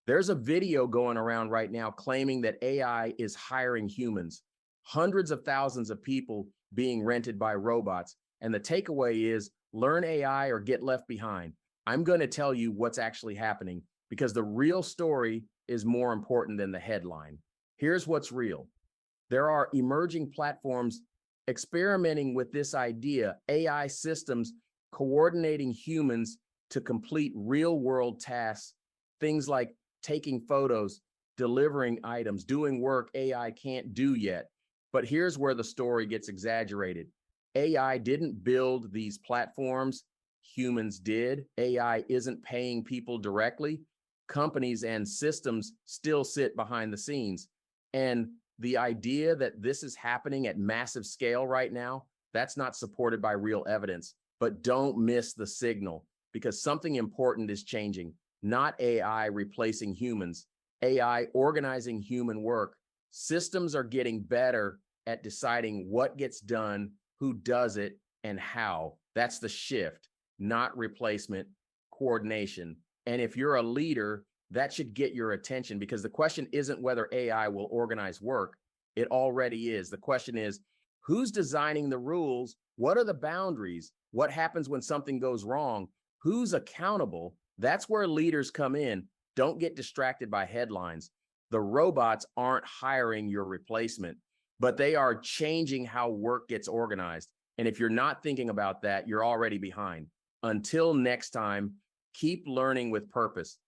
There's a video going around right now claiming that AI is hiring humans, hundreds of thousands of people being rented by robots. And the takeaway is learn AI or get left behind. I'm going to tell you what's actually happening because the real story is more important than the headline. Here's what's real. There are emerging platforms experimenting with this idea, AI systems coordinating humans to complete real world tasks, things like taking photos, delivering items, doing work AI can't do yet. But here's where the story gets exaggerated. AI didn't build these platforms, humans did. AI isn't paying people directly. Companies and systems still sit behind the scenes. And the idea that this is happening at massive scale right now, that's not supported by real evidence. But don't miss the signal because something important is changing. Not AI replacing humans, AI organizing human work. Systems are getting better at deciding what gets done, who does it, and how. That's the shift, not replacement, coordination. And if you're a leader, that should get your attention because the question isn't whether AI will organize work. It already is. The question is, who's designing the rules? What are the boundaries? What happens when something goes wrong? Who's accountable? That's where leaders come in. Don't get distracted by headlines. The robots aren't hiring your replacement, but they are changing how work gets organized. And if you're not thinking about that, you're already behind. Until next time, keep learning with purpose.